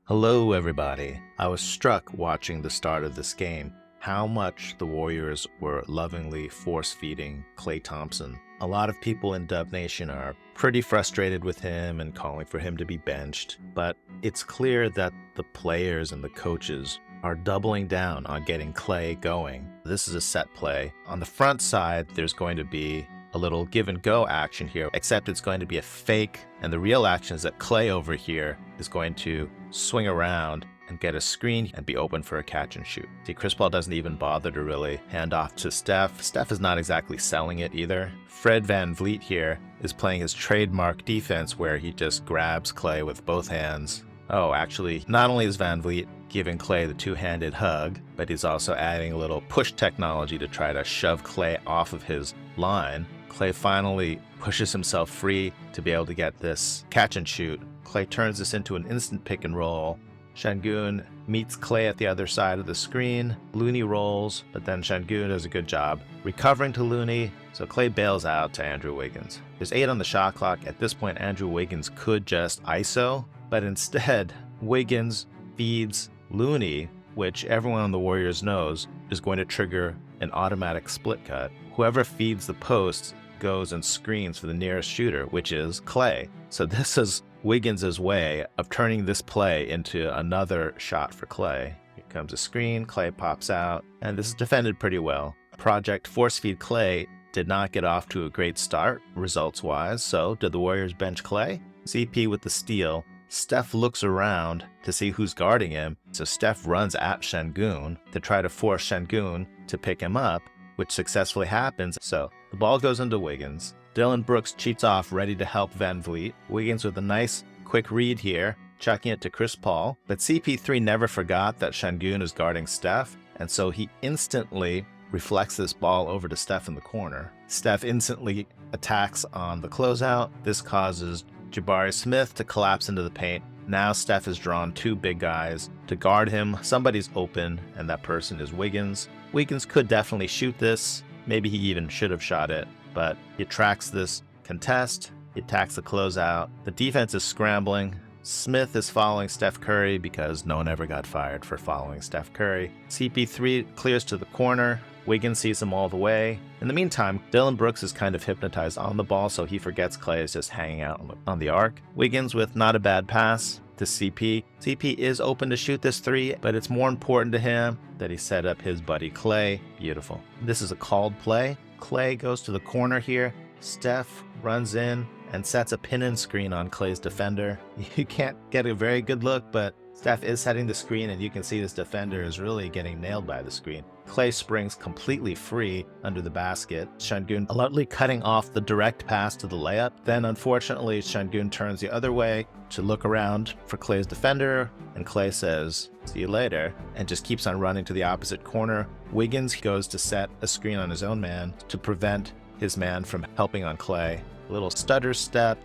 Hello everybody. I was struck watching the start of this game how much the Warriors were lovingly force-feeding Klay Thompson. A lot of people in Dub Nation are pretty frustrated with him and calling for him to be benched, but it's clear that the players and the coaches are doubling down on getting Klay going. This is a set play. On the front side, there's going to be a little give and go action here, except it's going to be a fake, and the real action is that Klay over here is going to swing around and get a screen and be open for a catch and shoot. See, Chris Paul doesn't even bother to really hand off to Steph. Steph is not exactly selling it either. Fred VanVleet here is playing his trademark defense where he just grabs Klay with both hands. Oh, actually, not only is VanVleet giving Klay the two-handed hug, but he's also adding a little push technology to try to shove Klay off of his line. Klay finally pushes himself free to be able to get this catch and shoot. Klay turns this into an instant pick and roll. Sengun meets Klay at the other side of the screen. Looney rolls, but then Sengun does a good job recovering to Looney, so Klay bails out to Andrew Wiggins. There's 8 on the shot clock. At this point, Andrew Wiggins could just ISO, but instead, Wiggins feeds Looney, which everyone on the Warriors knows is going to trigger an automatic split cut. Whoever feeds the post goes and screens for the nearest shooter, which is Klay. So this is Wiggins' way of turning this play into another shot for Klay. Here comes a screen, Klay pops out, and this is defended pretty well. Project Force Feed Klay did not get off to a great start, results-wise, so did the Warriors bench Klay? CP with the steal. Steph looks around to see who's guarding him, so Steph runs at Sengun to try to force Sengun to pick him up, which successfully happens. So the ball goes into Wiggins. Dillon Brooks cheats off, ready to help VanVleet. Wiggins with a nice quick read here, chucking it to Chris Paul. But CP3 never forgot that Sengun is guarding Steph, and so he instantly reflects this ball over to Steph in the corner. Steph instantly attacks on the closeout. This causes Jabari Smith to collapse into the paint. Now Steph has drawn 2 big guys to guard him. Somebody's open, and that person is Wiggins. Wiggins could definitely shoot this. Maybe he even should have shot it, but he tracks this contest. He attacks the closeout. The defense is scrambling. Smith is following Steph Curry because no one ever got fired for following Steph Curry. CP3 clears to the corner. Wiggins sees him all the way. In the meantime, Dillon Brooks is kind of hypnotized on the ball, so he forgets Klay is just hanging out on the arc. Wiggins with not a bad pass to CP. CP is open to shoot this 3, but it's more important to him that he set up his buddy Klay. Beautiful. This is a called play. Klay goes to the corner here. Steph runs in and sets a pin-in screen on Klay's defender. You can't get a very good look, but Steph is setting the screen, and you can see this defender is really getting nailed by the screen. Klay springs completely free under the basket. Sengun alertly cutting off the direct pass to the layup. Then, unfortunately, Sengun turns the other way to look around for Klay's defender, and Klay says, "See you later," and just keeps on running to the opposite corner. Wiggins goes to set a screen on his own man to prevent his man from helping on Klay. A little stutter step,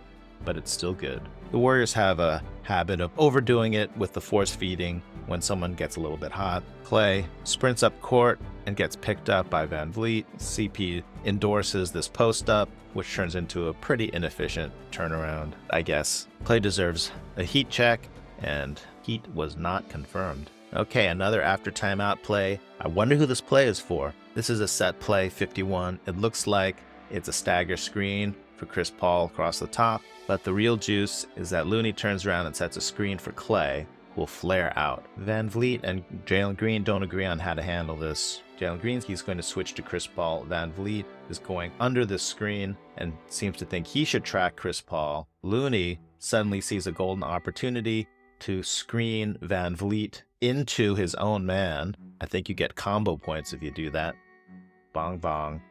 but it's still good. The Warriors have a habit of overdoing it with the force feeding when someone gets a little bit hot. Klay sprints up court and gets picked up by VanVleet. CP endorses this post up, which turns into a pretty inefficient turnaround, I guess. Klay deserves a heat check, and heat was not confirmed. Okay, another after timeout play. I wonder who this play is for. This is a set play 51. It looks like it's a stagger screen for Chris Paul across the top, but the real juice is that Looney turns around and sets a screen for Klay, who will flare out. VanVleet and Jalen Green don't agree on how to handle this. Jalen Green, he's going to switch to Chris Paul. VanVleet is going under the screen and seems to think he should track Chris Paul. Looney suddenly sees a golden opportunity to screen VanVleet into his own man. I think you get combo points if you do that. Bong bong.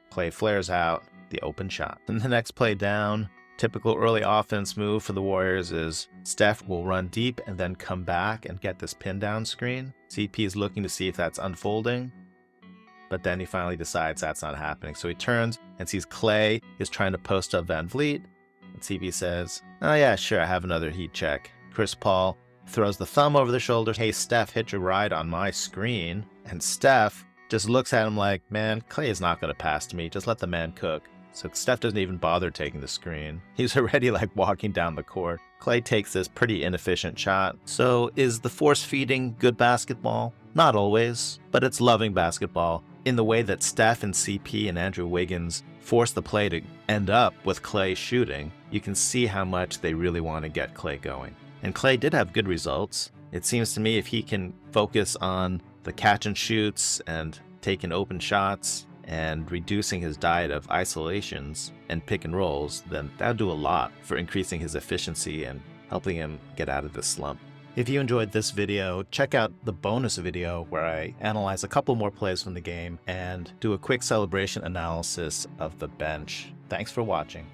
Klay flares out. The open shot. In the next play down, typical early offense move for the Warriors is Steph will run deep and then come back and get this pin down screen. CP is looking to see if that's unfolding, but then he finally decides that's not happening. So he turns and sees Klay is trying to post up VanVleet, and CP says, "Oh yeah, sure, I have another heat check." Chris Paul throws the thumb over the shoulder. "Hey Steph, hitch a ride on my screen." And Steph just looks at him like, "Man, Klay is not going to pass to me. Just let the man cook." So Steph doesn't even bother taking the screen. He's already like walking down the court. Klay takes this pretty inefficient shot. So is the force feeding good basketball? Not always, but it's loving basketball in the way that Steph and CP and Andrew Wiggins force the play to end up with Klay shooting. You can see how much they really want to get Klay going. And Klay did have good results. It seems to me if he can focus on the catch and shoots and taking open shots and reducing his diet of isolations and pick and rolls, then that'll do a lot for increasing his efficiency and helping him get out of this slump. If you enjoyed this video, check out the bonus video where I analyze a couple more plays from the game and do a quick celebration analysis of the bench. Thanks for watching.